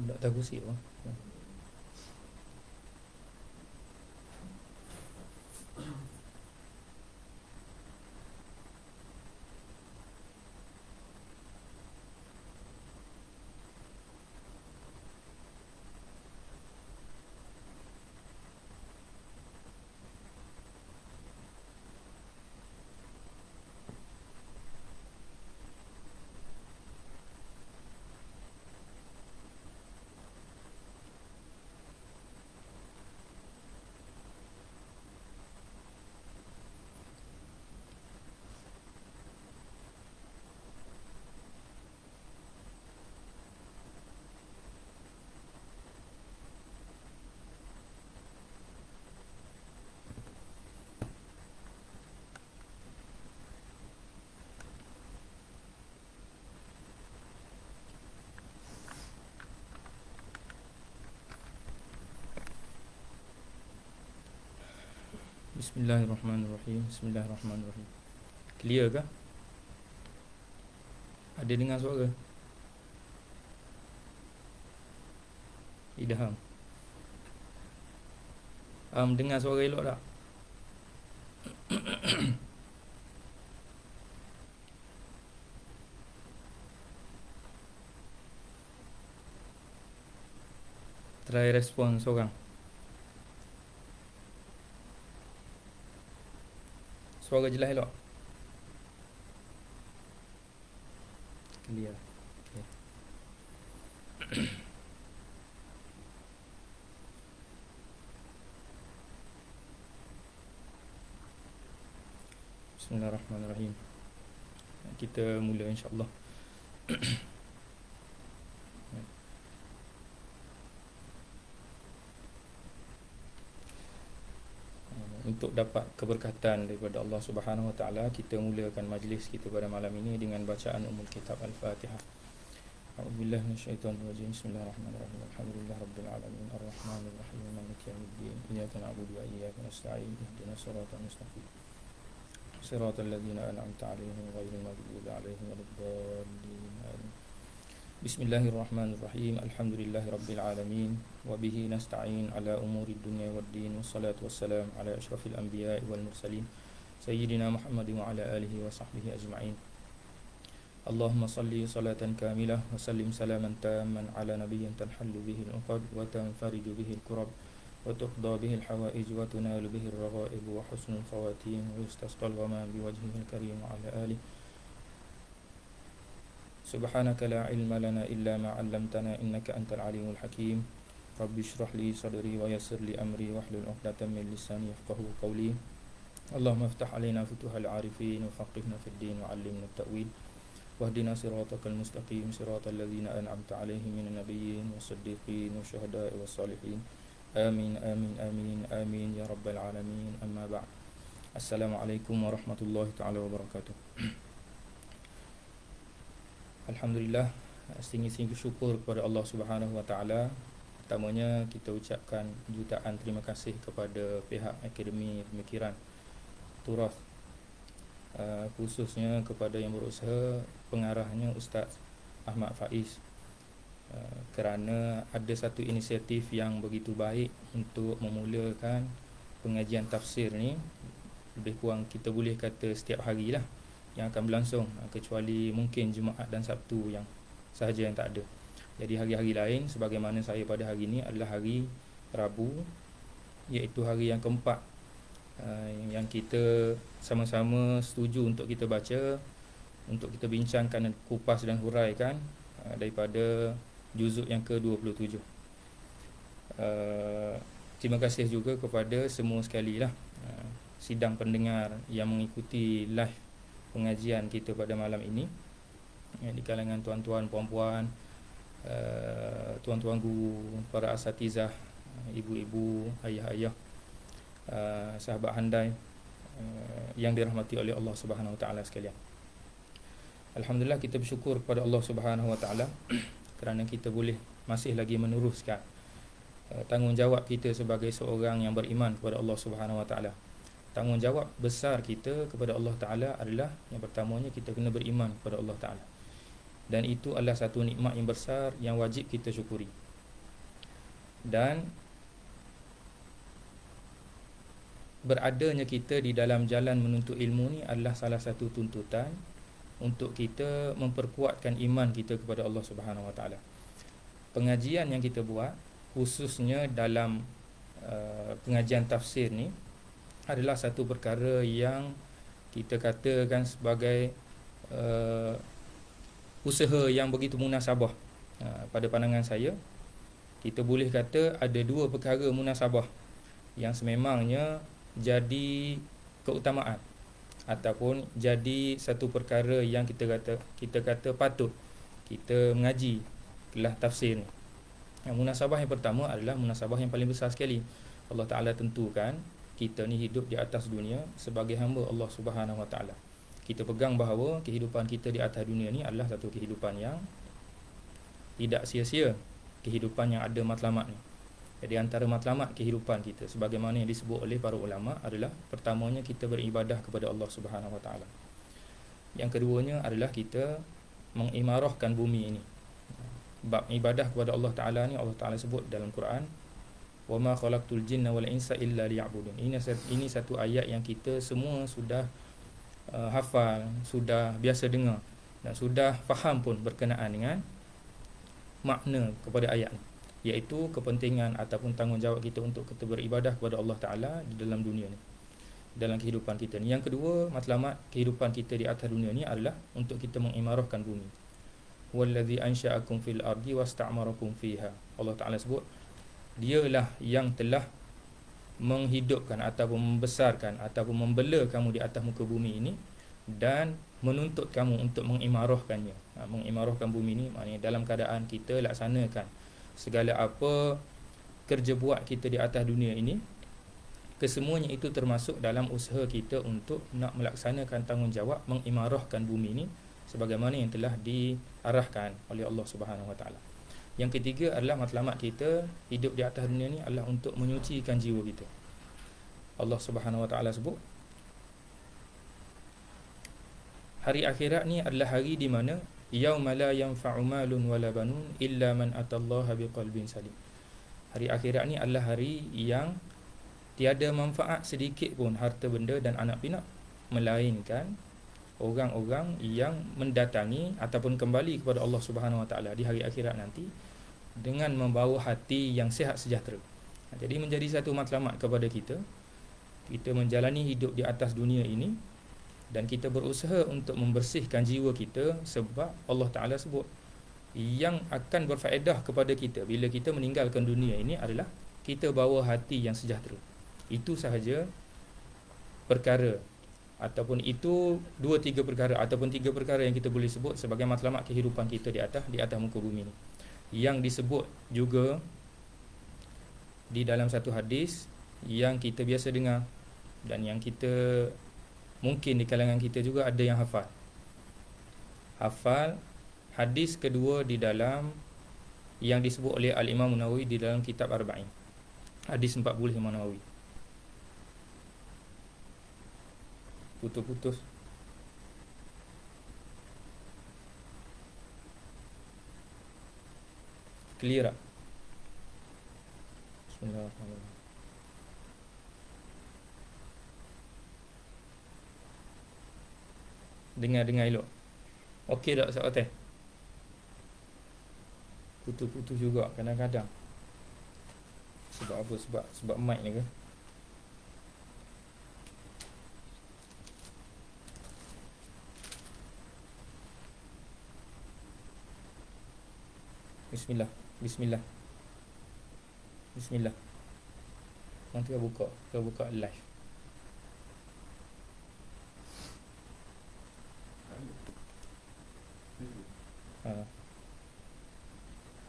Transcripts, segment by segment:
Tak tahu kursi apa. Bismillahirrahmanirrahim. Bismillahirrahmanirrahim. Clear ke? Ada dengar suara? Idham. Dengar suara elok tak? Try respon seorang. Suara jelas elok? Clear. Okay. Bismillahirrahmanirrahim. Kita mula insya-Allah. Untuk dapat keberkatan daripada Allah Subhanahu Wa Taala, kita mulakan majlis kita pada malam ini dengan bacaan Ummul Kitab Al-Fatihah. A'udzubillahi minasyaitonir rajim. Bismillahirrahmanirrahim. Alhamdulillahirabbil alamin, arrahmanir rahim, maliki yaumiddin. Iyyaka na'budu wa iyyaka nasta'in. Ihdinas siratal mustaqim. Siratal ladzina an'amta 'alaihim ghairil maghdubi 'alaihim waladdallin. Amin. Bismillahirrahmanirrahim. Alhamdulillahirabbil alamin wa bihi nasta'in ala umurid dunya waddin, wassalatu wassalam ala asyrafil anbiya'i wal mursalin sayyidina Muhammadin wa ala alihi wa sahbihi ajma'in. Allahumma salli salatan kamilah wa sallim salaman tamman ala nabiyyin tanhallu bihi al-uqad wa tanfariju bihi al-kurab wa tuqda bihi al-hawaij wa tunalu bihi al-raghaib wa husnul khawatim wa yustasqal ghamam biwajhihi al-karim wa ala alihi. Subhanaka la ilma lana illa ma 'allamtana innaka antal alimul hakim. Rabbi shrah li sadri wa yassir li amri wahlul 'uqdatam min lisani yafqahu qawli. Allahumma iftah 'alaina futuhal 'arifin wa faqihna fid din wa 'allimna at-ta'wil. Wahdina siratal mustaqim siratal ladzina an'amta 'alaihim minan nabiyyin was-siddiqin wasyuhada'i was-salihin. Amin amin amin amin ya rabbal alamin. Amma ba'd. Assalamualaikum warahmatullahi taala wabarakatuh. Alhamdulillah, setinggi-tinggi syukur kepada Allah Subhanahu Wa Taala. Pertamanya kita ucapkan jutaan terima kasih kepada pihak Akademi Pemikiran Turath, khususnya kepada yang berusaha, pengarahnya Ustaz Ahmad Faiz, kerana ada satu inisiatif yang begitu baik untuk memulakan pengajian tafsir ni. Lebih kurang kita boleh kata setiap hari lah yang akan berlangsung, kecuali mungkin Jumaat dan Sabtu yang sahaja yang tak ada. Jadi hari-hari lain sebagaimana saya pada hari ini adalah hari Rabu, iaitu hari yang keempat yang kita sama-sama setuju untuk kita baca, untuk kita bincangkan, kupas dan huraikan daripada juzuk yang ke-27. Terima kasih juga kepada semua sekali lah sidang pendengar yang mengikuti live pengajian kita pada malam ini, di kalangan tuan-tuan, puan-puan, tuan-tuan guru, para asatizah, ibu-ibu, ayah-ayah, sahabat handai yang dirahmati oleh Allah Subhanahu Wa Taala sekalian. Alhamdulillah, kita bersyukur kepada Allah Subhanahu Wa Taala kerana kita boleh masih lagi meneruskan tanggungjawab kita sebagai seorang yang beriman kepada Allah Subhanahu Wa Taala. Tanggungjawab besar kita kepada Allah Ta'ala adalah yang pertamanya kita kena beriman kepada Allah Ta'ala. Dan itu adalah satu nikmat yang besar yang wajib kita syukuri. Dan beradanya kita di dalam jalan menuntut ilmu ni adalah salah satu tuntutan untuk kita memperkuatkan iman kita kepada Allah Subhanahu Wa Taala. Pengajian yang kita buat khususnya dalam pengajian tafsir ni adalah satu perkara yang kita katakan sebagai usaha yang begitu munasabah. Pada pandangan saya, kita boleh kata ada dua perkara munasabah yang sememangnya jadi keutamaan ataupun jadi satu perkara yang kita kata patut kita mengaji kelas tafsir ni. Yang munasabah yang pertama adalah munasabah yang paling besar sekali. Allah Ta'ala tentukan kita ni hidup di atas dunia sebagai hamba Allah Subhanahu Wa Ta'ala. Kita pegang bahawa kehidupan kita di atas dunia ni adalah satu kehidupan yang tidak sia-sia, kehidupan yang ada matlamat ni. Jadi antara matlamat kehidupan kita sebagaimana yang disebut oleh para ulama adalah pertamanya kita beribadah kepada Allah Subhanahu Wa Ta'ala. Yang keduanya adalah kita mengimarahkan bumi ini. Bab ibadah kepada Allah Ta'ala ni Allah Ta'ala sebut dalam Quran, wa ma khalaqtul jinna wal insa illa liya'budun. Ini satu ayat yang kita semua sudah hafal, sudah biasa dengar dan sudah faham pun berkenaan dengan makna kepada ayat ni, iaitu kepentingan ataupun tanggungjawab kita untuk kita beribadah kepada Allah Ta'ala di dalam dunia ni, dalam kehidupan kita ni. Yang kedua, matlamat kehidupan kita di atas dunia ni adalah untuk kita mengimarahkan bumi. Wallazi ansha'akum fil ardi wasta'marakum fiha. Allah Ta'ala sebut dialah yang telah menghidupkan ataupun membesarkan ataupun membela kamu di atas muka bumi ini dan menuntut kamu untuk mengimarahkannya. Mengimarahkan bumi ini maknanya dalam keadaan kita laksanakan segala apa kerja buat kita di atas dunia ini, kesemuanya itu termasuk dalam usaha kita untuk nak melaksanakan tanggungjawab mengimarahkan bumi ini sebagaimana yang telah diarahkan oleh Allah Subhanahu Wa Taala. Yang ketiga adalah matlamat kita hidup di atas dunia ni adalah untuk menyucikan jiwa kita. Allah Subhanahu Wa Taala sebut hari akhirat ni adalah hari di mana yauma la yanfa'u malun wala banun illa man atallaha biqalbin salim. Hari akhirat ni adalah hari yang tiada manfaat sedikit pun harta benda dan anak pinak melainkan orang-orang yang mendatangi ataupun kembali kepada Allah Subhanahu Wa Taala di hari akhirat nanti dengan membawa hati yang sihat sejahtera. Jadi menjadi satu matlamat kepada kita menjalani hidup di atas dunia ini dan kita berusaha untuk membersihkan jiwa kita, sebab Allah Ta'ala sebut yang akan berfaedah kepada kita bila kita meninggalkan dunia ini adalah kita bawa hati yang sejahtera. Itu sahaja perkara ataupun itu 2-3 perkara ataupun 3 perkara yang kita boleh sebut sebagai matlamat kehidupan kita di atas muka bumi ini, yang disebut juga di dalam satu hadis yang kita biasa dengar dan yang kita mungkin di kalangan kita juga ada yang hafal hadis kedua di dalam yang disebut oleh Al-Imam Nawawi di dalam kitab Arba'in, hadis 40 Imam Nawawi. Putus-putus. Clear tak? Bismillahirrahmanirrahim. Dengar elok. Okey tak Ustaz Fatih? Putus-putus juga kadang-kadang. Sebab apa? Sebab mic ni ke? Bismillah. Nanti kita buka live.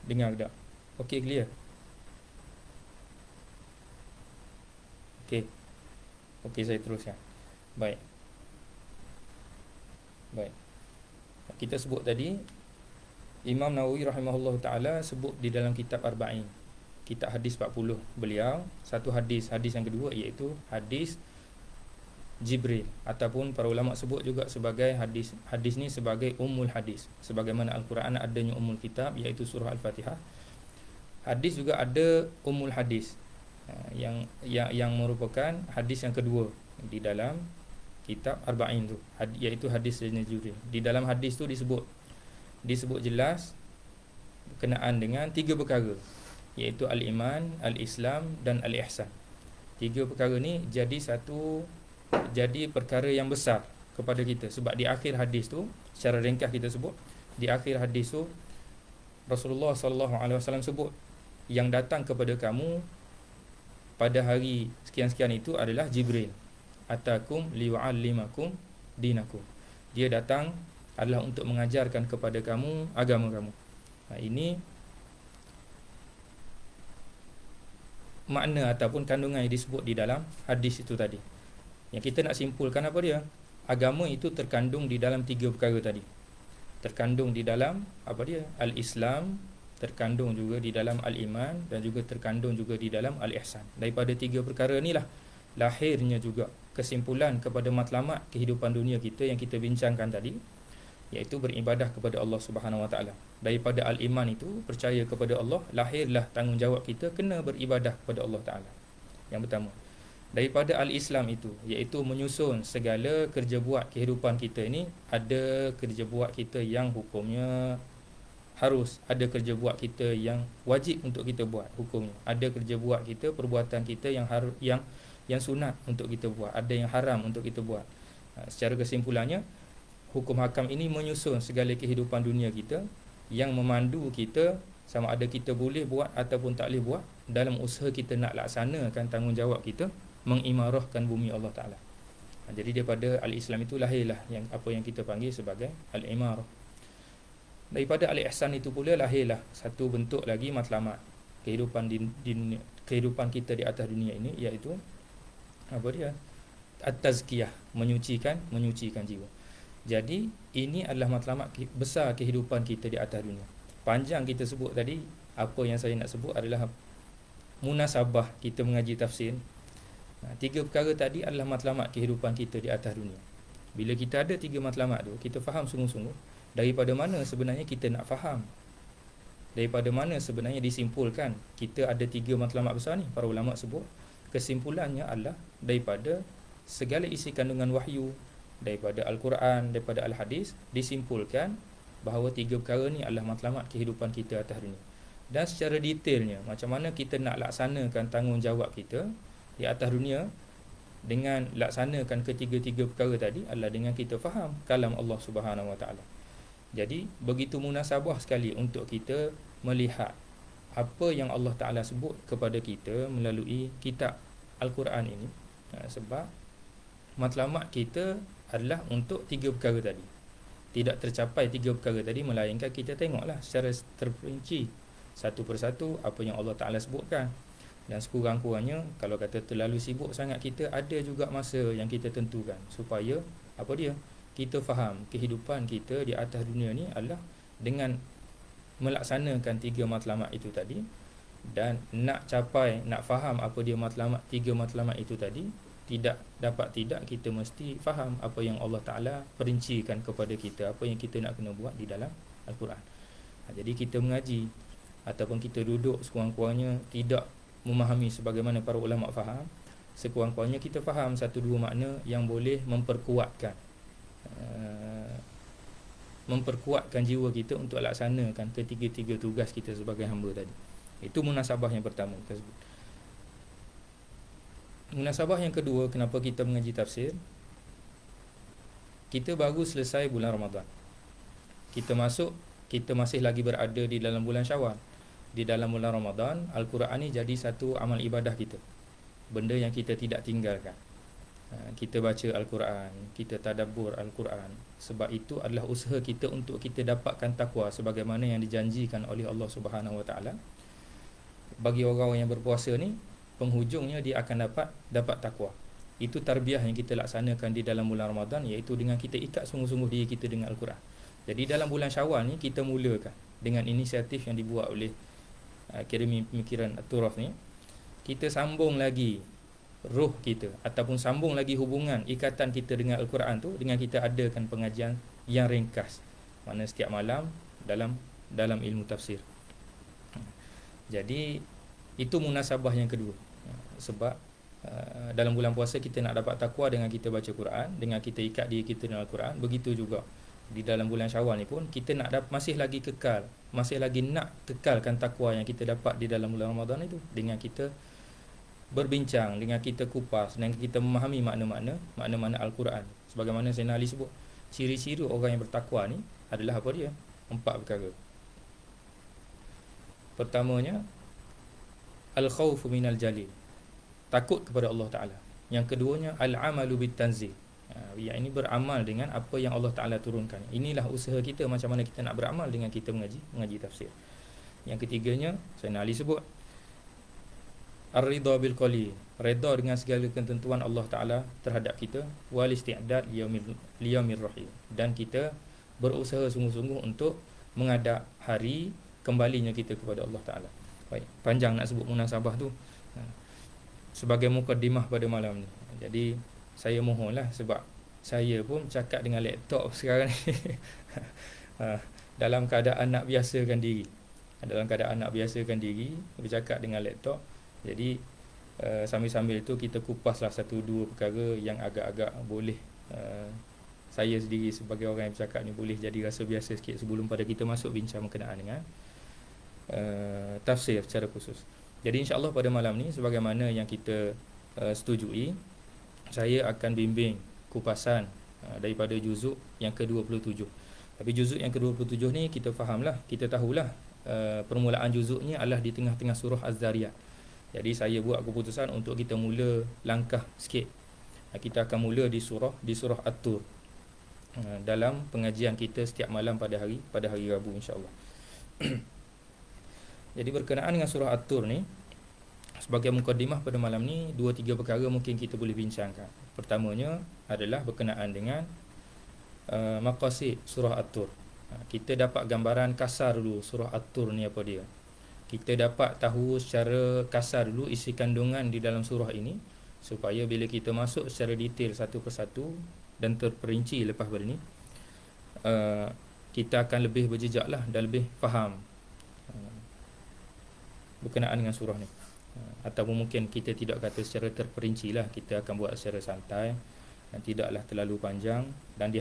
Dengar tak? Okey, clear. Okey, saya teruskan. Baik. Kita sebut tadi Imam Nawawi rahimahullah ta'ala sebut di dalam kitab Arba'in, kitab hadis 40 beliau, satu hadis yang kedua iaitu hadis Jibril, ataupun para ulama sebut juga sebagai hadis ni sebagai ummul hadis, sebagaimana Al-Quran adanya ummul kitab iaitu surah Al-Fatihah. Hadis juga ada Ummul Hadis, yang merupakan hadis yang kedua di dalam kitab Arba'in tu, iaitu hadis An-Najuri. Di dalam hadis tu disebut jelas berkenaan dengan 3 perkara, iaitu al-iman, al-islam dan al-ihsan. 3 perkara ni jadi perkara yang besar kepada kita, sebab di akhir hadis tu, secara ringkas kita sebut, di akhir hadis tu Rasulullah SAW sebut, yang datang kepada kamu pada hari sekian-sekian itu adalah Jibril, atakum liwa'allimakum dinakum. Dia datang adalah untuk mengajarkan kepada kamu agama kamu. Ini makna ataupun kandungan yang disebut di dalam hadis itu tadi. Yang kita nak simpulkan apa dia? Agama itu terkandung di dalam 3 perkara tadi. Terkandung di dalam apa dia? Al-Islam, terkandung juga di dalam al-iman, dan juga terkandung juga di dalam al-ihsan. Daripada 3 perkara inilah lahirnya juga kesimpulan kepada matlamat kehidupan dunia kita yang kita bincangkan tadi, iaitu beribadah kepada Allah Subhanahu Wa Taala. Daripada al-iman itu, percaya kepada Allah, lahirlah tanggungjawab kita kena beribadah kepada Allah Taala. Yang pertama. Daripada al-Islam itu, iaitu menyusun segala kerja buat kehidupan kita ini, ada kerja buat kita yang hukumnya harus, ada kerja buat kita yang wajib untuk kita buat hukumnya, ada kerja buat kita, perbuatan kita yang sunat untuk kita buat, ada yang haram untuk kita buat. Secara kesimpulannya, hukum hakam ini menyusun segala kehidupan dunia kita, yang memandu kita sama ada kita boleh buat ataupun tak boleh buat dalam usaha kita nak laksanakan tanggungjawab kita mengimarahkan bumi Allah Ta'ala. Jadi daripada al-Islam itu lahirlah apa yang kita panggil sebagai al-imarah. Daripada al-ihsan itu pula lahirlah satu bentuk lagi matlamat kehidupan kehidupan kita di atas dunia ini, iaitu apa dia? At-tazkiyah, menyucikan jiwa. Jadi ini adalah matlamat besar kehidupan kita di atas dunia. Panjang kita sebut tadi, apa yang saya nak sebut adalah munasabah kita mengaji tafsir. 3 perkara tadi adalah matlamat kehidupan kita di atas dunia. Bila kita ada 3 matlamat tu, kita faham sungguh-sungguh daripada mana sebenarnya kita nak faham, daripada mana sebenarnya disimpulkan kita ada 3 matlamat besar ni. Para ulama sebut kesimpulannya adalah daripada segala isi kandungan wahyu, daripada Al-Quran, daripada Al-Hadis, disimpulkan bahawa 3 perkara ni adalah matlamat kehidupan kita atas dunia. Dan secara detailnya, macam mana kita nak laksanakan tanggungjawab kita di atas dunia dengan laksanakan ketiga-tiga perkara tadi adalah dengan kita faham kalam Allah Subhanahu Wa Taala. Jadi begitu munasabah sekali untuk kita melihat apa yang Allah Ta'ala sebut kepada kita melalui kitab Al-Quran ini. Sebab matlamat kita adalah untuk 3 perkara tadi. Tidak tercapai 3 perkara tadi, melainkan kita tengoklah secara terperinci satu persatu apa yang Allah Ta'ala sebutkan. Dan sekurang-kurangnya, kalau kata terlalu sibuk sangat kita, ada juga masa yang kita tentukan supaya apa dia? Kita faham kehidupan kita di atas dunia ni adalah dengan melaksanakan 3 matlamat itu tadi. Dan nak faham apa dia matlamat, 3 matlamat itu tadi, tidak kita mesti faham apa yang Allah Ta'ala perincikan kepada kita, apa yang kita nak kena buat di dalam Al-Quran. Jadi kita mengaji ataupun kita duduk, sekurang-kurangnya tidak memahami sebagaimana para ulama faham, sekurang-kurangnya kita faham 1-2 makna yang boleh memperkuatkan jiwa kita untuk laksanakan ketiga-tiga tugas kita sebagai hamba tadi. Itu munasabah yang pertama kita sebut. Munasabah yang kedua, kenapa kita mengaji tafsir? Kita baru selesai bulan Ramadan. Kita masih lagi berada di dalam bulan Syawal. Di dalam bulan Ramadan, Al-Quran ni jadi satu amal ibadah kita, benda yang kita tidak tinggalkan. Kita baca Al-Quran, kita tadabbur Al-Quran. Sebab itu adalah usaha kita untuk kita dapatkan takwa sebagaimana yang dijanjikan oleh Allah Subhanahu Wa Taala. Bagi orang yang berpuasa ni, penghujungnya dia akan dapat takwa. Itu tarbiyah yang kita laksanakan di dalam bulan Ramadan, iaitu dengan kita ikat sungguh-sungguh diri kita dengan Al-Quran. Jadi dalam bulan Syawal ni kita mulakan dengan inisiatif yang dibuat oleh Akademi Pemikiran At-Turaf ni. Kita sambung lagi roh kita ataupun sambung lagi hubungan ikatan kita dengan Al-Quran tu dengan kita adakan pengajian yang ringkas, mana setiap malam dalam ilmu tafsir. Jadi itu munasabah yang kedua. Sebab dalam bulan puasa kita nak dapat takwa dengan kita baca Quran, dengan kita ikat diri kita dengan Al-Quran. Begitu juga di dalam bulan Syawal ni pun kita nak masih lagi nak kekalkan takwa yang kita dapat di dalam bulan Ramadan itu, dengan kita berbincang, dengan kita kupas, dengan kita memahami makna-makna Al-Quran. Sebagaimana Sayyidina Ali sebut, ciri-ciri orang yang bertakwa ni adalah apa dia? 4 perkara. Pertamanya, al-khawfu minal jalil, takut kepada Allah Ta'ala. Yang keduanya, al-amalu bit-tanzil, yang ini beramal dengan apa yang Allah Ta'ala turunkan. Inilah usaha kita macam mana kita nak beramal dengan kita mengaji tafsir. Yang ketiganya, Sayyidina Ali sebut, ar-ridha bil qalil, redha dengan segala ketentuan Allah Ta'ala terhadap kita, wal isti'dad liyaumir rahim, dan kita berusaha sungguh-sungguh untuk menghadap hari kembalinya kita kepada Allah Ta'ala. Baik, panjang nak sebut munasabah tu sebagai mukadimah pada malam ni. Jadi saya mohonlah, sebab saya pun cakap dengan laptop sekarang ni dalam keadaan nak biasakan diri bercakap dengan laptop. Jadi sambil-sambil itu kita kupaslah 1-2 perkara yang agak-agak boleh saya sendiri sebagai orang yang bercakap ni boleh jadi rasa biasa sikit sebelum pada kita masuk bincang berkenaan dengan tafsir secara khusus. Jadi insya-Allah pada malam ni, sebagaimana yang kita setujui, saya akan bimbing kupasan daripada juzuk yang ke-27. Tapi juzuk yang ke-27 ni kita fahamlah, kita tahulah permulaan juzuknya adalah di tengah-tengah surah Az-Zariyat. Jadi saya buat keputusan untuk kita mula langkah sikit. Kita akan mula di surah At-Tur dalam pengajian kita setiap malam pada hari Rabu insya-Allah. Jadi berkenaan dengan surah At-Tur ni, sebagai mukadimah pada malam ni, 2-3 perkara mungkin kita boleh bincangkan. Pertamanya adalah berkenaan dengan maqasid surah At-Tur. Kita dapat gambaran kasar dulu surah At-Tur ni apa dia. Kita dapat tahu secara kasar dulu isi kandungan di dalam surah ini, supaya bila kita masuk secara detail satu persatu dan terperinci lepas pada ni, kita akan lebih berjejak lah dan lebih faham berkenaan dengan surah ni. Ataupun mungkin kita tidak kata secara terperinci lah, kita akan buat secara santai dan tidaklah terlalu panjang, dan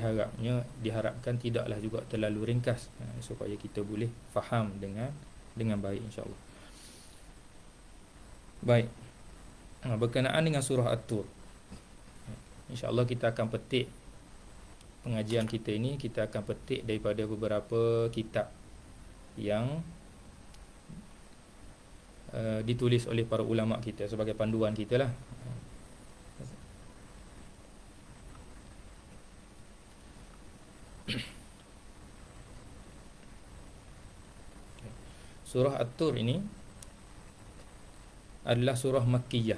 diharapkan tidaklah juga terlalu ringkas, supaya kita boleh faham dengan baik insya-Allah. Baik, berkenaan dengan surah At-Tur, insya-Allah kita akan petik pengajian kita ini, kita akan petik daripada beberapa kitab yang ditulis oleh para ulama kita sebagai panduan kita lah. Surah At-Tur ini adalah surah Makkiyah.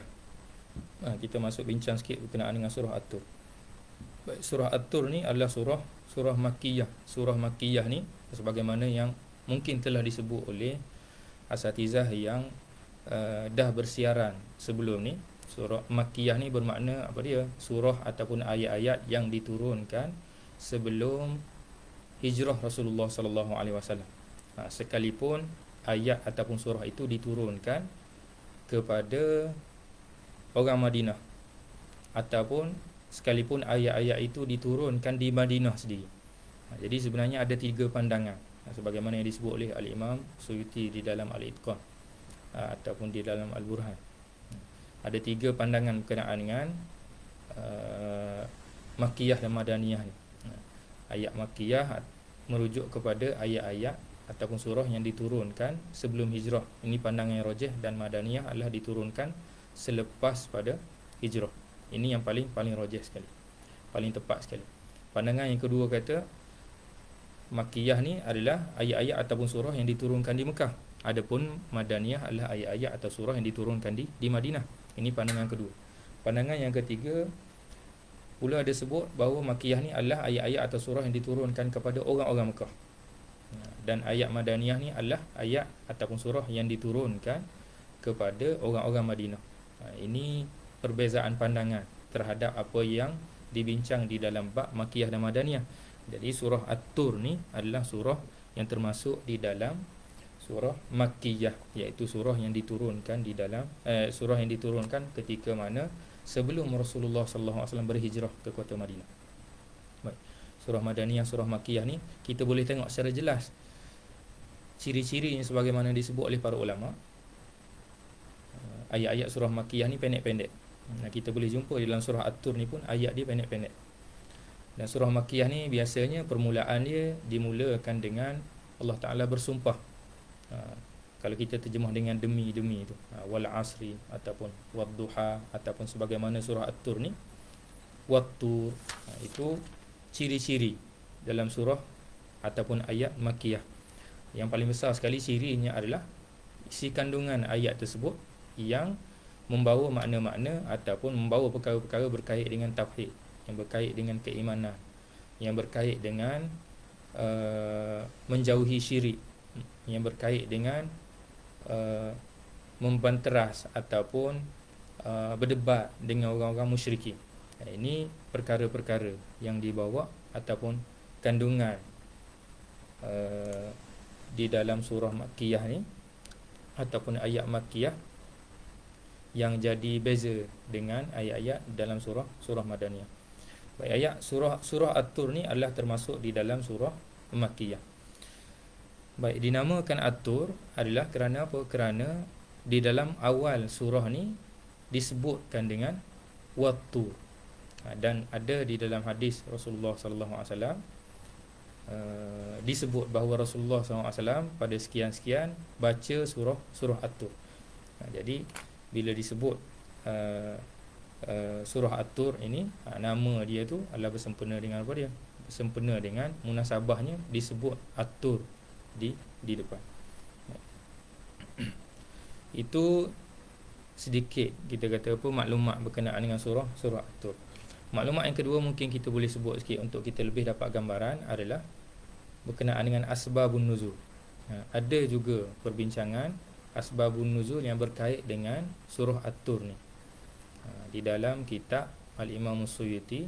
Kita masuk bincang sikit berkenaan dengan surah At-Tur. Baik, surah At-Tur ni adalah surah Makkiyah. Surah Makkiyah ni sebagaimana yang mungkin telah disebut oleh asatizah yang dah bersiaran sebelum ni, surah Makkiyah ni bermakna apa dia? Surah ataupun ayat-ayat yang diturunkan sebelum hijrah Rasulullah sallallahu alaihi wasallam. Sekalipun ayat ataupun surah itu diturunkan kepada orang Madinah, ataupun sekalipun ayat-ayat itu diturunkan di Madinah sendiri. Jadi sebenarnya ada 3 pandangan, sebagaimana yang disebut oleh Al-Imam Suyuti di dalam Al-Itqan ataupun di dalam Al-Burhan. Ada 3 pandangan berkenaan dengan Makkiyah dan Madaniyah ni. Ayat Makkiyah merujuk kepada ayat-ayat ataupun surah yang diturunkan sebelum hijrah. Ini pandangan yang rajih, dan Madaniyah adalah diturunkan selepas pada hijrah. Ini yang paling rajih sekali, paling tepat sekali. Pandangan yang kedua kata Makkiyah ni adalah ayat-ayat ataupun surah yang diturunkan di Mekah. Adapun Madaniyah adalah ayat-ayat atau surah yang diturunkan di Madinah. Ini pandangan kedua. Pandangan yang ketiga pula ada sebut bahawa Makkiyah ni adalah ayat-ayat atau surah yang diturunkan kepada orang-orang Mekah. Dan ayat Madaniyah ni adalah ayat ataupun surah yang diturunkan kepada orang-orang Madinah. Ini perbezaan pandangan terhadap apa yang dibincang di dalam bab Makkiyah dan Madaniyah. Jadi surah At-Tur ni adalah surah yang termasuk di dalam surah Makkiyah, iaitu surah yang diturunkan di dalam surah yang diturunkan ketika mana sebelum Rasulullah sallallahu alaihi wasallam berhijrah ke kota Madinah. Baik. Surah Madaniyah, surah Makkiyah ni kita boleh tengok secara jelas ciri-cirinya sebagaimana disebut oleh para ulama. Ayat-ayat surah Makkiyah ni pendek-pendek. Kita boleh jumpa di dalam surah At-Tur ni pun ayat dia pendek-pendek. Dan surah Makkiyah ni biasanya permulaan dia dimulakan dengan Allah Ta'ala bersumpah. Kalau kita terjemah dengan demi-demi tu, wal asri ataupun wadduha ataupun sebagaimana surah At-Tur ni, wattur, itu ciri-ciri dalam surah ataupun ayat Makkiyah. Yang paling besar sekali cirinya adalah isi kandungan ayat tersebut yang membawa makna-makna ataupun membawa perkara-perkara berkait dengan tauhid, yang berkait dengan keimanan, yang berkait dengan menjauhi syirik, yang berkait dengan membanteras ataupun berdebat dengan orang-orang musyrikin. Ini perkara-perkara yang dibawa ataupun kandungan di dalam surah Makkiyah ni ataupun ayat Makkiyah yang jadi beza dengan ayat-ayat dalam surah Madaniyah. Baik, ayat surah At-Tur ni adalah termasuk di dalam surah Makkiyah. Baik, dinamakan At-Tur adalah kerana apa? Kerana di dalam awal surah ni disebutkan dengan Wat-Tur. Dan ada di dalam hadis Rasulullah sallallahu alaihi wasallam disebut bahawa Rasulullah sallallahu alaihi wasallam pada sekian-sekian baca surah At-Tur. Jadi bila disebut surah At-Tur ini, nama dia tu adalah bersempena dengan apa dia? Bersempena dengan munasabahnya disebut At-Tur di depan. Itu sedikit kita kata apa maklumat berkenaan dengan surah At-Tur. Maklumat yang kedua mungkin kita boleh sebut sikit untuk kita lebih dapat gambaran adalah berkenaan dengan asbabun nuzul. Ada juga perbincangan asbabun nuzul yang berkait dengan surah At-Tur ni. Di dalam kitab Al-Imam Suyuti,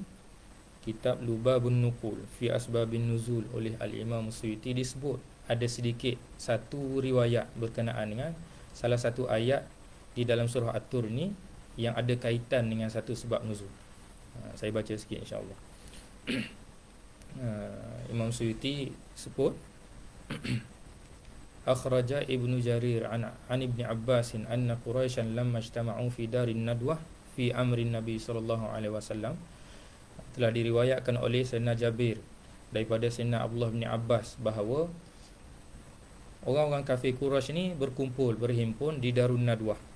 kitab Lubabun Nuqul fi asbabin nuzul oleh Al-Imam Suyuti, disebut ada sedikit satu riwayat berkenaan dengan salah satu ayat di dalam surah At-Tur ni yang ada kaitan dengan satu sebab nuzul. Saya baca sikit insya-Allah. Imam Suyuti sebut akhraja Ibnu Jarir an Ibni Abbas anna Quraisyan lamma ijtama'u fi darin nadwah fi amrin Nabi sallallahu alaihi wasallam. Telah diriwayatkan oleh Sayyidina Jabir daripada Sayyidina Abdullah bin Abbas bahawa orang-orang kafir Quraisy ni berkumpul, berhimpun di Darun Nadwah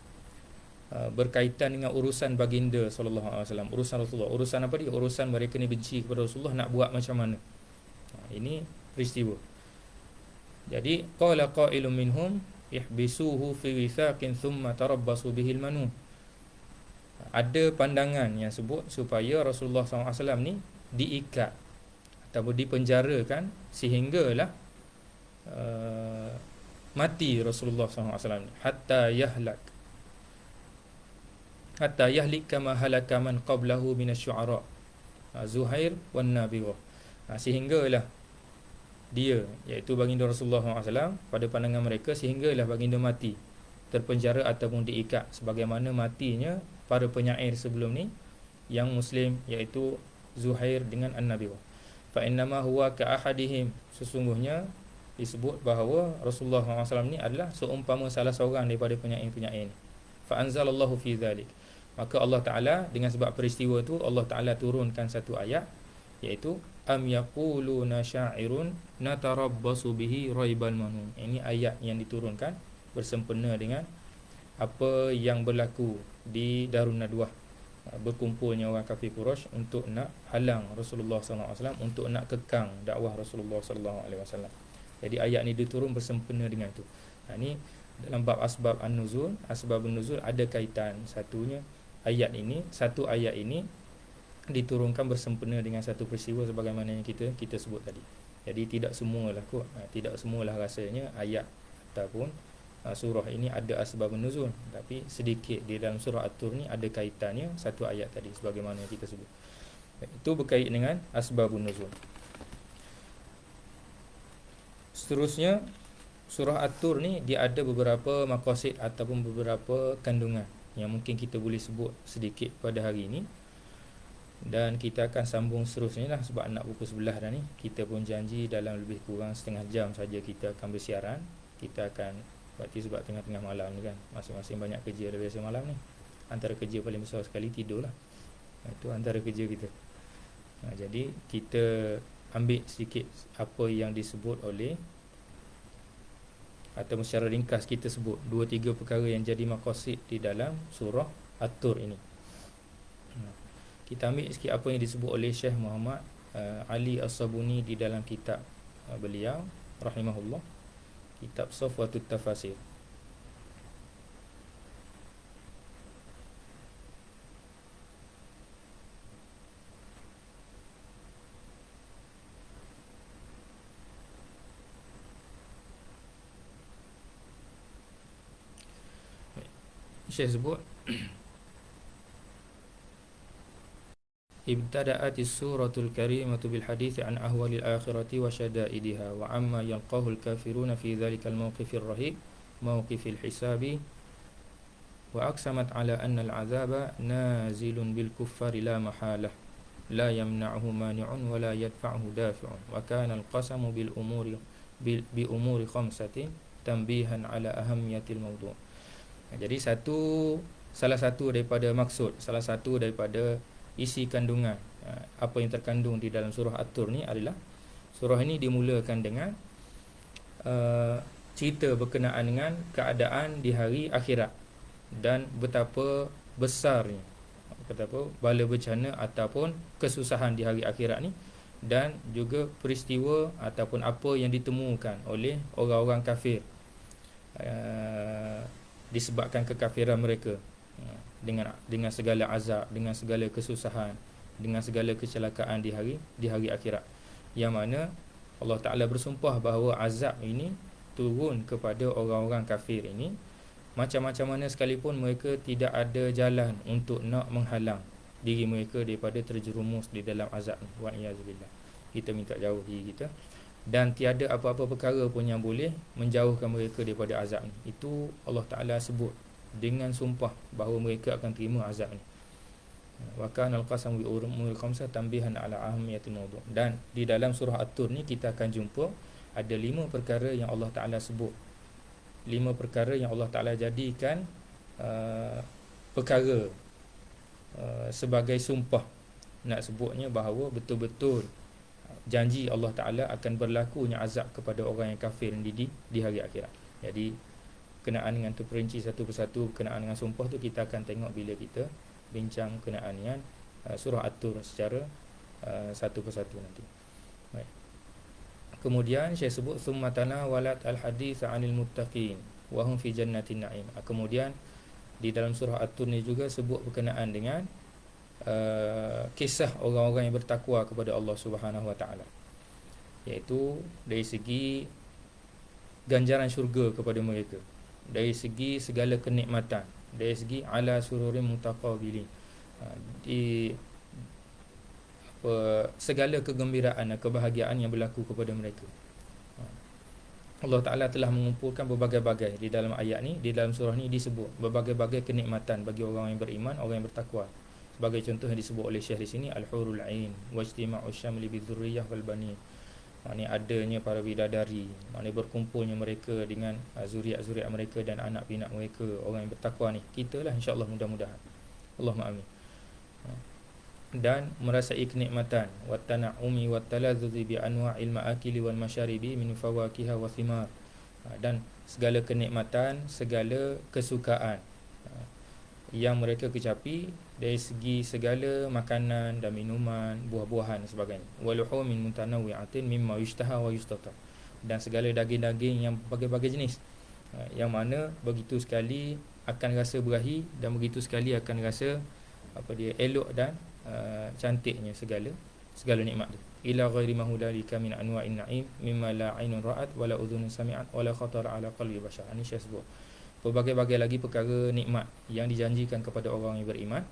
berkaitan dengan urusan baginda sallallahu alaihi wasallam, urusan Rasulullah. Urusan apa dia? Urusan mereka ni benci kepada Rasulullah, nak buat macam mana. Ini peristiwa. Jadi qala qailun minhum ihbisuhu fi withaqin thumma tarabbasu bihil manu. Ada pandangan yang sebut supaya Rasulullah SAW ni diikat ataupun dipenjarakan sehinggalah mati Rasulullah SAW ni, hatta yahlik kama halaka man qablahu minasyu'ara Zuhair wan Nabirah. Sehinggalah dia, iaitu baginda Rasulullah SAW, pada pandangan mereka sehinggalah baginda mati, terpenjara ataupun diikat sebagaimana matinya para penyair sebelum ni yang muslim, iaitu Zuhair dengan An-Nabirah. Fa innama huwa ka ahadihim, sesungguhnya disebut bahawa Rasulullah SAW ni adalah seumpama salah seorang daripada penyair-penyair ni. Fa anzalallahu fi dzalik, maka Allah Ta'ala dengan sebab peristiwa tu Allah Ta'ala turunkan satu ayat, iaitu am yaquluna sya'irun natarabbasu bihi raibal manun. Ini ayat yang diturunkan bersempena dengan apa yang berlaku di Darun Nadwah, berkumpulnya orang kafir Quraisy untuk nak halang Rasulullah SAW, untuk nak kekang dakwah Rasulullah SAW. Jadi ayat ni diturun bersempena dengan itu. Ini dalam bab asbab an-nuzul, asbabun nuzul ada kaitan. Satunya ayat ini, satu ayat ini diturunkan bersempena dengan satu peristiwa sebagaimana yang kita sebut tadi. Jadi tidak semualah rasanya ayat ataupun surah ini ada asbabun nuzul, tapi sedikit di dalam surah At-Tur ni ada kaitannya satu ayat tadi sebagaimana yang kita sebut. Itu berkait dengan asbabun nuzul. Seterusnya surah At-Tur ni dia ada beberapa maqasid ataupun beberapa kandungan yang mungkin kita boleh sebut sedikit pada hari ini, dan kita akan sambung seterusnya lah sebab nak pukul 11 dah ni. Kita pun janji dalam lebih kurang setengah jam saja kita akan bersiaran. Kita akan, berarti sebab tengah-tengah malam ni kan, masing-masing banyak kerja dah biasa malam ni. Antara kerja paling besar sekali tidur lah. Itu antara kerja kita. Jadi kita ambil sedikit apa yang disebut oleh, atau secara ringkas kita sebut 2-3 perkara yang jadi maqasid di dalam surah At-Tur ini. Kita ambil sikit apa yang disebut oleh Syekh Muhammad Ali As-Sabuni di dalam kitab beliau rahimahullah, kitab Safwatut Tafasir. Syekh sebut ابتدأت السورة الكريمة بالحديث عن أهوال الآخرة وشدائدها وعما يلقاه الكافرون في ذلك الموقف الرهيب موقف الحساب وأقسمت على أن العذاب نازل بالكفار لا محالة لا يمنعه مانع ولا يدفعه دافع وكان القسم بأمور خمسة تنبيها على أهمية الموضوع. Jadi salah satu daripada maksud, salah satu daripada isi kandungan apa yang terkandung di dalam surah At-Tur ni adalah surah ini dimulakan dengan cerita berkenaan dengan keadaan di hari akhirat dan betapa besarnya, betapa bala bencana ataupun kesusahan di hari akhirat ni, dan juga peristiwa ataupun apa yang ditemukan oleh orang-orang kafir disebabkan kekafiran mereka, dengan segala azab, dengan segala kesusahan, dengan segala kecelakaan di hari akhirat, yang mana Allah Ta'ala bersumpah bahawa azab ini turun kepada orang-orang kafir ini macam-macam mana sekalipun mereka tidak ada jalan untuk nak menghalang diri mereka daripada terjerumus di dalam azab ni. Wa'iyyazubillah. Kita minta jauh diri kita, dan tiada apa-apa perkara pun yang boleh menjauhkan mereka daripada azab ni. Itu Allah Ta'ala sebut dengan sumpah bahawa mereka akan terima azab ni. Wa kana al-qasam bi umuril khamsah tanbihan ala ahamiyatil mawdu'. Dan di dalam surah At-Tur ni kita akan jumpa ada 5 perkara yang Allah Ta'ala sebut. 5 perkara yang Allah Ta'ala jadikan perkara sebagai sumpah, nak sebutnya bahawa betul-betul janji Allah Ta'ala akan berlakunya azab kepada orang yang kafir di hari akhirat. Jadi kenaan dengan terperinci satu persatu, kenaan dengan sumpah tu kita akan tengok bila kita bincang kenaan dengan surah At-Tur secara satu persatu nanti. Baik. Kemudian saya sebut thumma tanawalat al-hadits 'anil muttaqin wa hum fi jannatin na'im. Kemudian di dalam surah At-Tur ni juga sebut berkenaan dengan kisah orang-orang yang bertakwa kepada Allah Subhanahu Wa Taala, iaitu dari segi ganjaran syurga kepada mereka, dari segi segala kenikmatan, dari segi ala sururin mutaqabilin, di segala kegembiraan dan kebahagiaan yang berlaku kepada mereka. Allah Ta'ala telah mengumpulkan berbagai-bagai di dalam ayat ni, di dalam surah ni disebut berbagai-bagai kenikmatan bagi orang yang beriman, orang yang bertakwa. Sebagai contoh yang disebut oleh Syekh di sini, al-hurul ain wajtima'u syamli bidzurriyyah wal banin. Maknanya adanya para bidadari, maknanya berkumpulnya mereka dengan zuriat-zuriat mereka dan anak pinak mereka, orang yang bertakwa ni. Kita lah insya-Allah, mudah-mudahan. Allahumma amin. Dan merasai kenikmatan wa tana'umi wa taladzuzi bi anwa'il ma'akili wal masyaribi min fawakiha wa thimar. Dan segala kenikmatan, segala kesukaan yang mereka kecapi dari segi segala makanan dan minuman, buah-buahan dan sebagainya. Waluhu min mutanawwi'atin mimma yushtaha wa yustata. Dan segala daging-daging yang berbagai-bagai jenis, yang mana begitu sekali akan rasa berahi dan begitu sekali akan rasa elok dan cantiknya segala nikmat tu. Ila ghairi mahudalika min anwa'in na'im mimma la 'ainun ra'at wa la udhunun sami'at wa la khatara 'ala qalbi bashar. Ini Syekh sebut berbagai-bagai lagi perkara nikmat yang dijanjikan kepada orang yang beriman,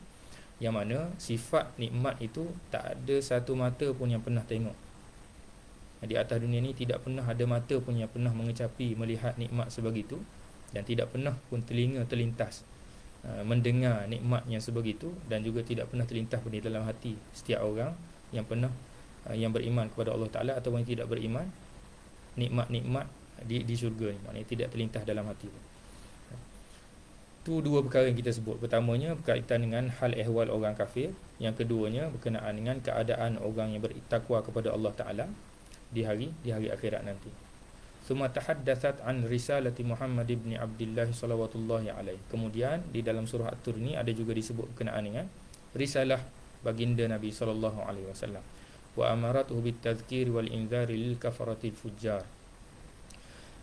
yang mana sifat nikmat itu tak ada satu mata pun yang pernah tengok, Di atas dunia ni tidak pernah ada mata pun yang pernah mengecapi melihat nikmat sebegitu, dan tidak pernah pun telinga terlintas mendengar nikmat yang sebegitu, dan juga tidak pernah terlintas pun di dalam hati setiap orang yang pernah yang beriman kepada Allah Ta'ala ataupun yang tidak beriman, nikmat-nikmat di syurga ni, maknanya tidak terlintas dalam hati. Itu dua perkara yang kita sebut. Pertamanya berkaitan dengan hal ehwal orang kafir, yang keduanya berkenaan dengan keadaan orang yang bertakwa kepada Allah Ta'ala di hari akhirat nanti. Summa tahaddathat an risalati Muhammad ibn Abdullah sallallahu alaihi. Kemudian di dalam surah At-Tur ni ada juga disebut berkenaan dengan risalah baginda Nabi sallallahu alaihi wasallam. Wa amaratuhu bitadhkir wal inzari lil kafaratil fujjar.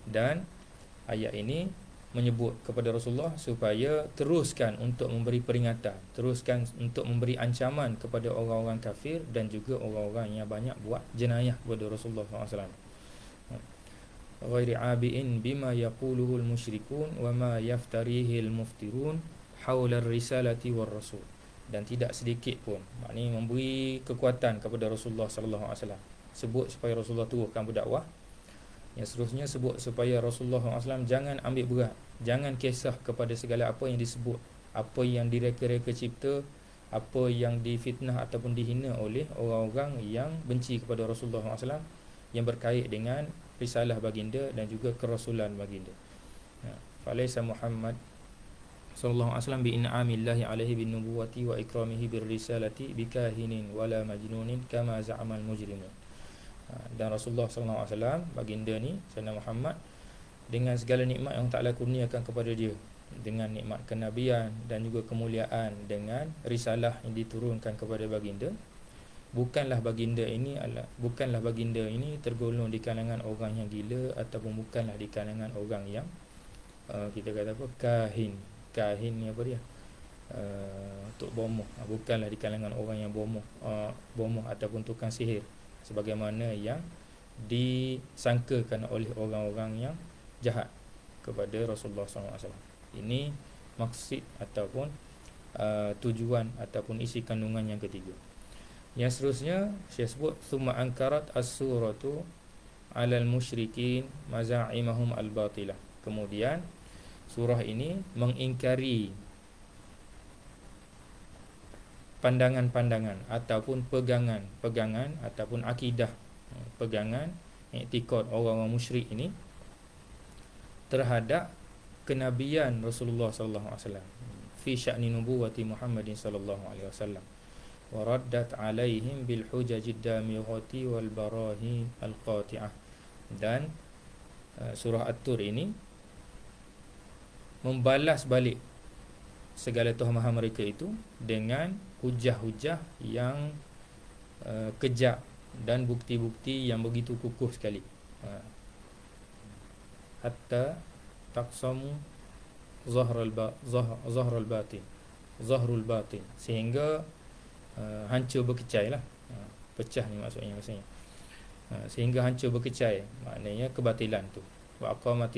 Dan ayat ini menyebut kepada Rasulullah supaya teruskan untuk memberi peringatan, teruskan untuk memberi ancaman kepada orang-orang kafir dan juga orang-orang yang banyak buat jenayah kepada Rasulullah SAW. Ghairi abi'in bima yaquluhu al-musyrikun wa ma yaftarihi al-muftirun hawla ar-risalati war rasul. Dan tidak sedikit pun, maknanya memberi kekuatan kepada Rasulullah SAW. Sebut supaya Rasulullah teruskan berdakwah. Yang seterusnya sebut supaya Rasulullah SAW jangan ambil berat, jangan kisah kepada segala apa yang disebut, apa yang direka-reka cipta, apa yang difitnah ataupun dihina oleh orang-orang yang benci kepada Rasulullah SAW, yang berkait dengan risalah baginda dan juga kerasulan baginda. Falaysa Muhammad sallallahu alaihi wasallam bi in'amillahi alaihi bin nubuwati wa ikramihi bir risalati bikahinin wala majnunin kama za'amal mujrimun. Dan Rasulullah SAW, baginda ni, Sayyidina Muhammad, dengan segala nikmat yang Ta'ala kurniakan kepada dia, dengan nikmat kenabian dan juga kemuliaan, dengan risalah yang diturunkan kepada baginda, bukanlah baginda ini tergolong di kalangan orang yang gila, ataupun bukanlah di kalangan orang yang kita kata apa, kahin ni apa dia, untuk bomoh, bukanlah di kalangan orang yang bomoh ataupun tukang sihir, sebagaimana yang disangkakan oleh orang-orang yang jahat kepada Rasulullah SAW. Ini maksud ataupun tujuan ataupun isi kandungan yang ketiga. Yang seterusnya saya sebut thumma ankarat as-suratu 'alal musyrikin maza'imahum al-batilah. Kemudian surah ini mengingkari pandangan-pandangan ataupun pegangan ataupun akidah, pegangan i'tikad orang-orang musyrik ini terhadap kenabian Rasulullah sallallahu alaihi wasallam fi sya'ni nubuwati Muhammadin sallallahu alaihi wasallam wa raddat alaihim bil hujajid damighati wal barahi al qati'ah. Dan surah At-Tur ini membalas balik segala tuhaman mereka itu dengan hujah-hujah yang kejam dan bukti-bukti yang begitu kukuh sekali, hatta taqsamu zahrul batin, sehingga hancur berkecai lah, pecah ni maksudnya sehingga hancur berkecai, maknanya kebatilan tu. Wa aqamat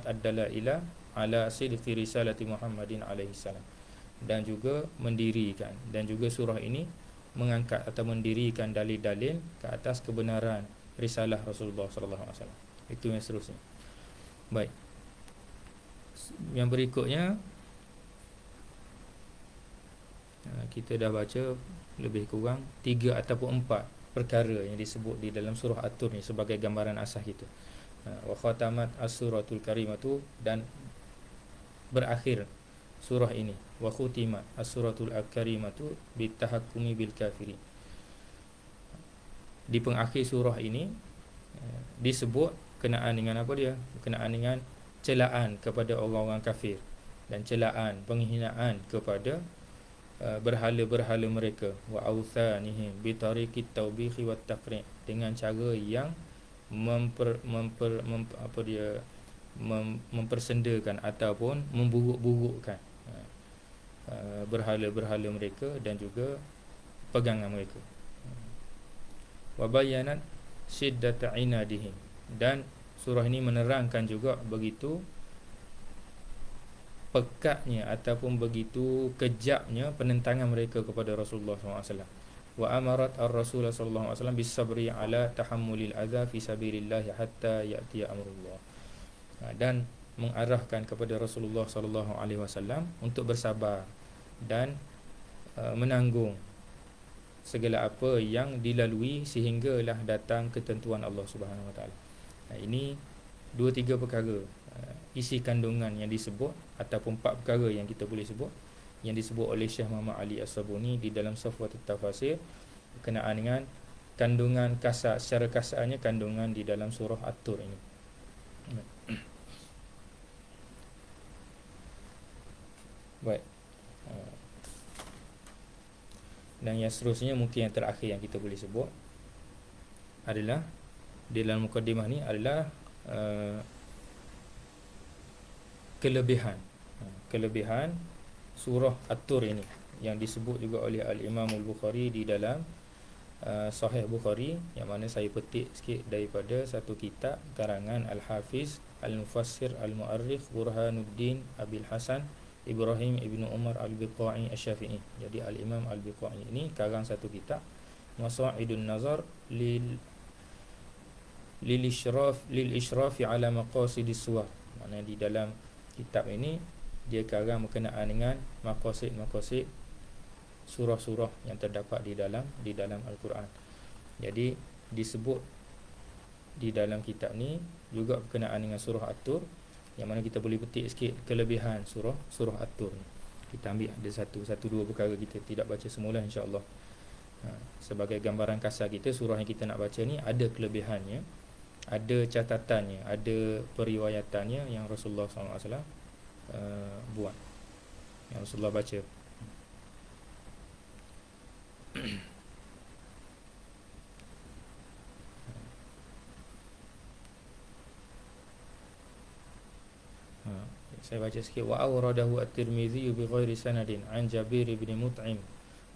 ad-dalaila ala sidqi risalati Muhammadin alaihi salam. Dan juga mendirikan, dan juga surah ini mengangkat atau mendirikan dalil-dalil ke atas kebenaran risalah Rasulullah sallallahu alaihi wasallam. Itu yang seterusnya. Baik. Yang berikutnya kita dah baca lebih kurang 3 ataupun 4 perkara yang disebut di dalam surah At-Tur ni sebagai gambaran asas kita. Wa khatamat as-suratul karimatu, dan berakhir surah ini, wa khutimat as-suratul karimatu bitahakkumi bil kafirin. Di pengakhir surah ini disebut kenaan dengan apa dia? Kenaan dengan celaan kepada orang-orang kafir dan celaan penghinaan kepada berhala-berhala mereka, wa authanihim bi tariqit tawbihi wat taqri', dengan cara yang mempersendakan ataupun memburuk-burukkan berhala-berhala mereka dan juga pegangan mereka. Wa bayanat shiddata inadihim, dan surah ini menerangkan juga begitu pekatnya ataupun begitu kejapnya penentangan mereka kepada Rasulullah SAW. wa amarat ar-rasul sallallahu alaihi wasallam bis-sabri ala tahammulil adza fi sabilillah hatta ya'tiya amrullah. Dan mengarahkan kepada Rasulullah sallallahu alaihi wasallam untuk bersabar dan menanggung segala apa yang dilalui sehinggalah datang ketentuan Allah Subhanahu Wa Taala. Ini 2-3 perkara isi kandungan yang disebut, ataupun 4 perkara yang kita boleh sebut yang disebut oleh Syekh Muhammad Ali As-Sabuni di dalam Safwatut Tafasir berkenaan dengan kandungan kasar, secara kasarnya kandungan di dalam surah At-Tur ini. Baik. Dan yang seterusnya, mungkin yang terakhir yang kita boleh sebut adalah di dalam mukadimah ni adalah kelebihan surah At-Tur ini yang disebut juga oleh Al-Imam Al-Bukhari di dalam Sahih Bukhari, yang mana saya petik sikit daripada satu kitab karangan Al-Hafiz Al-Mufassir Al-Mu'arrikh Burhanuddin Abil Hasan Ibrahim Ibn Umar Al-Biqai Asy-Syafi'i. Jadi Al-Imam Al-Biqai ini karang satu kitab Masa'idun Nazar lil isyraf ala maqasidis suwar. Maknanya di dalam kitab ini dia karang berkenaan dengan maqasid surah-surah yang terdapat di dalam Al-Quran. Jadi disebut di dalam kitab ni juga berkenaan dengan surah At-Tur, yang mana kita boleh petik sikit kelebihan surah At-Tur. Kita ambil ada satu dua perkara, kita tidak baca semula insya-Allah. Sebagai gambaran kasar kita, surah yang kita nak baca ni ada kelebihannya, ada catatannya, ada periwayatannya yang Rasulullah SAW buat, yang Rasulullah baca. Saya baca sikit. Wa awradahu at-Tirmidzi bi ghairi sanadin an Jabir bin Mut'im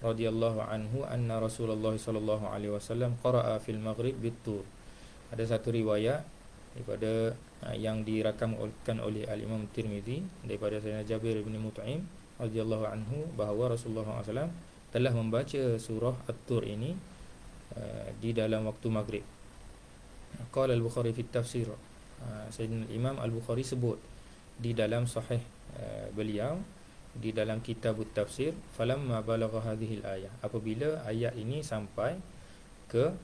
radhiyallahu anhu anna Rasulullah sallallahu alaihi wasallam qara'a fil maghrib bit-tur. Ada satu riwayat daripada yang dirakamkan oleh Al-Imam Tirmidzi daripada Sayyidina Jabir bin Mut'im radhiyallahu anhu bahawa Rasulullah SAW telah membaca surah At-Tur ini di dalam waktu maghrib. Qala Al-Bukhari fi tafsir. Sayyidina Imam Al-Bukhari sebut di dalam sahih beliau di dalam kitab tafsir, falamma balagha hadhihi al-ayah, apabila ayat ini sampai ke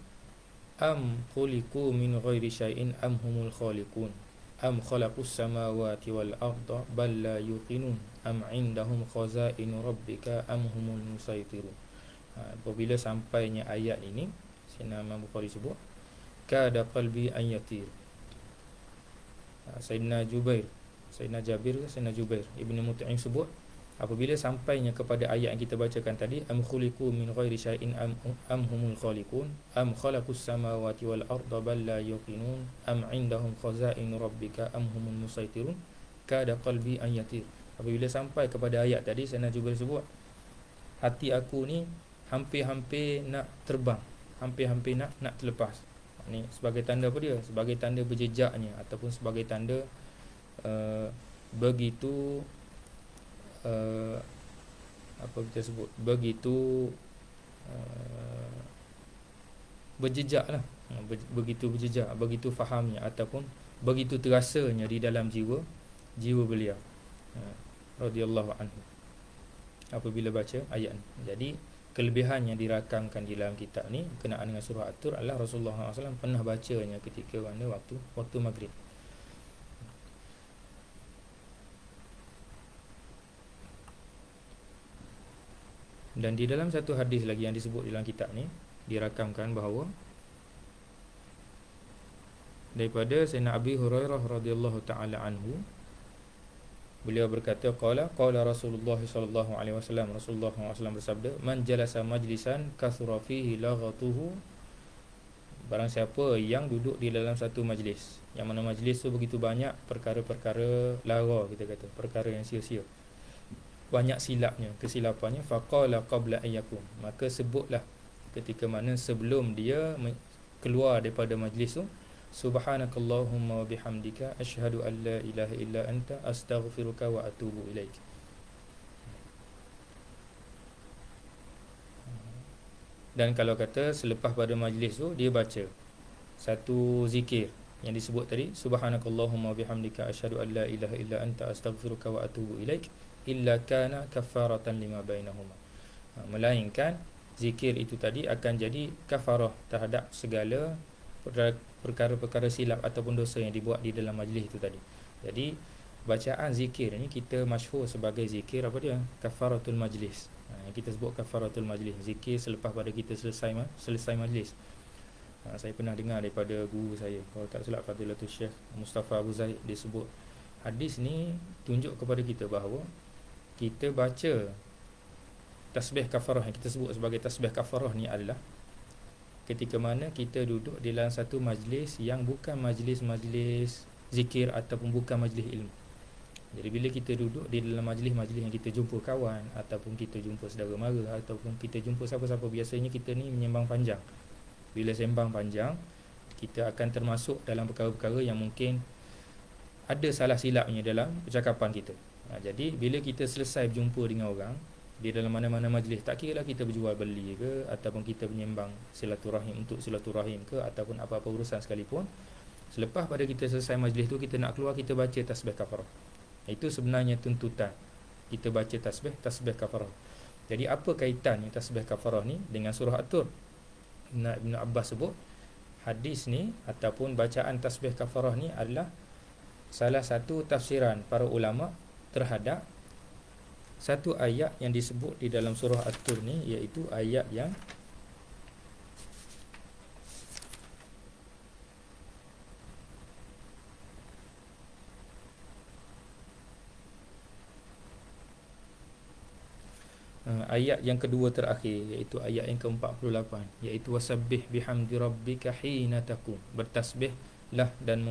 am khuliqu min ghairi syai'in am humul khaliqun am khalaqus samawati wal arda bal la yuqinun am indahum khazainu rabbika am humul musaytirun. Apabila sampainya ayat ini, Sayyidina Imam Bukhari sebut kada qalbi an yatir. Sayyidina Jabir Ibn Mut'im sebut apabila sampainya kepada ayat yang kita bacakan tadi, am khuliqu min ghairi syai'in am humul khaliqun am khalaqus samawati wal arda bal la yuqinun am indahum khazainu rabbika am humul musaytirun kada qalbi an yatir. Apabila sampai kepada ayat tadi, Sayyidina Jabir sebut hati aku ni hampir-hampir nak terbang, hampir-hampir nak terlepas. Ni sebagai tanda apa dia? Sebagai tanda berjejaknya, ataupun sebagai tanda begitu apa kita sebut, begitu berjejak lah, begitu berjejak, begitu fahamnya, ataupun begitu terasanya di dalam jiwa beliau radhiyallahu anhu apabila baca ayat ni. Jadi kelebihan yang dirakamkan di dalam kitab ni berkenaan dengan surah At-Tur adalah Rasulullah SAW pernah bacanya ketika mana waktu maghrib. Dan di dalam satu hadis lagi yang disebut dalam kitab ni dirakamkan bahawa daripada Sayyidina Abi Hurairah radhiyallahu taala anhu, beliau berkata qala Rasulullah sallallahu alaihi wasallam, Rasulullah SAW bersabda, man jalasa majlisan kathura fihi laghatuhu, barang siapa yang duduk di dalam satu majlis yang mana majlis tu begitu banyak perkara-perkara lara, kita kata perkara yang sia-sia, banyak silapnya, kesilapannya, faqala qabla ayyakum, maka sebutlah ketika mana sebelum dia keluar daripada majlis tu, subhanakallahumma wa bihamdika asyhadu an la ilaha illa anta astaghfiruka wa atubu ilaik. Dan kalau kata selepas pada majlis tu dia baca satu zikir yang disebut tadi, subhanakallahumma bihamdika asyhadu an la ilaha illa anta astaghfiruka wa atubu ilaik, illa kana kafaratan lima bainahuma. Melainkan zikir itu tadi akan jadi kafarah terhadap segala perkara-perkara silap ataupun dosa yang dibuat di dalam majlis itu tadi. Jadi bacaan zikir ni kita masyhur sebagai zikir apa dia? Kafaratul majlis. Kita sebut kafaratul majlis, zikir selepas pada kita selesai majlis. Saya pernah dengar daripada guru saya, kalau tak silap Fadilatul Syekh Mustafa Abu Zaid, dia sebut hadis ni tunjuk kepada kita bahawa kita baca tasbih kafarah yang kita sebut sebagai tasbih kafarah ni adalah ketika mana kita duduk di dalam satu majlis yang bukan majlis-majlis zikir ataupun bukan majlis ilmu. Jadi bila kita duduk di dalam majlis-majlis yang kita jumpa kawan ataupun kita jumpa saudara mara ataupun kita jumpa siapa-siapa, biasanya kita ni menyembang panjang. Bila sembang panjang, kita akan termasuk dalam perkara-perkara yang mungkin ada salah silapnya dalam percakapan kita. Jadi bila kita selesai berjumpa dengan orang di dalam mana-mana majlis, tak kira lah kita berjual beli ke ataupun kita menyembang silaturahim untuk silaturahim ke ataupun apa-apa urusan sekalipun, selepas pada kita selesai majlis tu, kita nak keluar, kita baca tasbih kafarah. Itu sebenarnya tuntutan, kita baca tasbih kafarah. Jadi apa kaitannya tasbih kafarah ni dengan surah At-Tur? Ibn Abbas sebut hadis ni ataupun bacaan tasbih kafarah ni adalah salah satu tafsiran para ulama terhadap satu ayat yang disebut di dalam surah At-Tur ni, iaitu ayat yang ayat yang kedua terakhir, iaitu ayat yang ke-48, iaitu wasabbih bihamdi rabbika hina taqum, bertasbihlah dan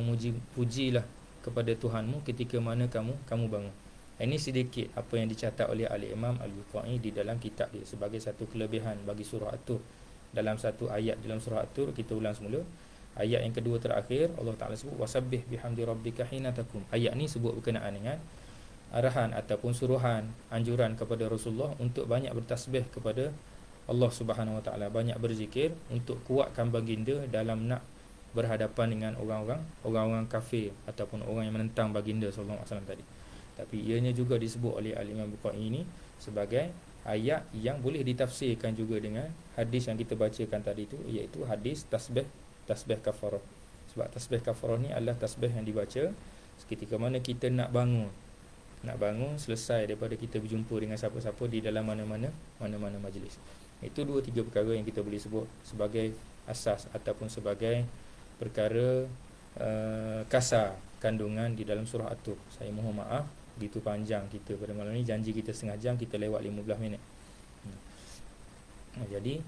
pujilah kepada Tuhanmu ketika mana kamu bangun. Ini sedikit apa yang dicatat oleh Al-Imam Al-Bukhari di dalam kitab dia sebagai satu kelebihan bagi surah At-Tur. Dalam satu ayat dalam surah At-Tur, kita ulang semula, ayat yang kedua terakhir Allah Ta'ala sebut wasabbih bihamdi rabbika hina taqum. Ayat ni sebut berkenaan dengan arahan ataupun suruhan, anjuran kepada Rasulullah untuk banyak bertasbih kepada Allah Subhanahu Wa Taala, banyak berzikir untuk kuatkan baginda dalam nak berhadapan dengan orang-orang kafir ataupun orang yang menentang baginda sallallahu alaihi wasallam tadi. Tapi ianya juga disebut oleh Al-Imam Bukhari ini sebagai ayat yang boleh ditafsirkan juga dengan hadis yang kita bacakan tadi itu, iaitu hadis tasbih kafarah. Sebab tasbih kafarah ni adalah tasbih yang dibaca ketika mana kita nak bangun selesai daripada kita berjumpa dengan siapa-siapa di dalam mana-mana majlis. Itu 2-3 perkara yang kita boleh sebut sebagai asas ataupun sebagai perkara kasar kandungan di dalam surah At-Tur. Saya mohon maaf begitu panjang kita pada malam ni, janji kita setengah jam, kita lewat 15 minit. Jadi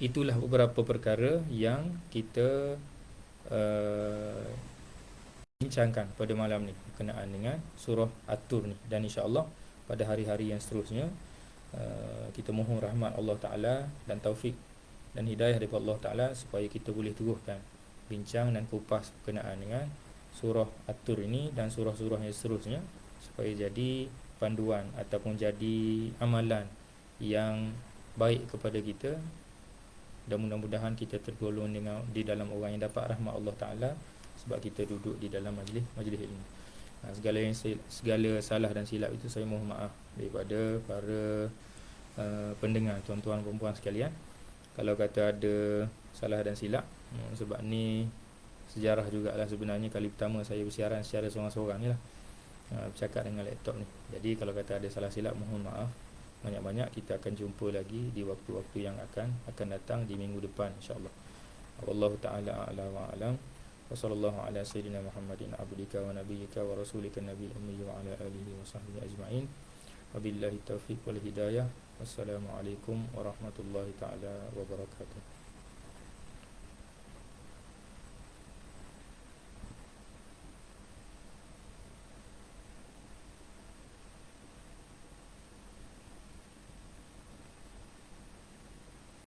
itulah beberapa perkara yang kita bincangkan pada malam ni berkenaan dengan surah At-Tur ni. Dan insya-Allah pada hari-hari yang seterusnya kita mohon rahmat Allah Ta'ala dan taufik dan hidayah daripada Allah Ta'ala supaya kita boleh teruskan bincang dan kupas berkenaan dengan surah At-Tur ini dan surah-surah yang seterusnya, supaya jadi panduan ataupun jadi amalan yang baik kepada kita. Dan mudah-mudahan kita tergolong di dalam orang yang dapat rahmat Allah Ta'ala sebab kita duduk di dalam majlis ilmu. Segala salah dan silap itu saya mohon maaf daripada para pendengar, tuan-tuan perempuan sekalian. Kalau kata ada salah dan silap, sebab ni sejarah jugalah sebenarnya kali pertama saya bersiaran secara seorang-seorang ni lah, bercakap dengan laptop ni. Jadi kalau kata ada salah silap, mohon maaf banyak-banyak. Kita akan jumpa lagi di waktu-waktu yang akan datang di minggu depan insya-Allah. Wallahu ta'ala a'la wa a'lam. Wa sallallahu ala sayyidina Muhammadin abdika wa nabiyyika wa rasulika nabiyil ummi wa ala alihi wa sahbihi ajma'in. Wabillahi taufiq wal hidayah. Wassalamualaikum warahmatullahi taala wabarakatuh.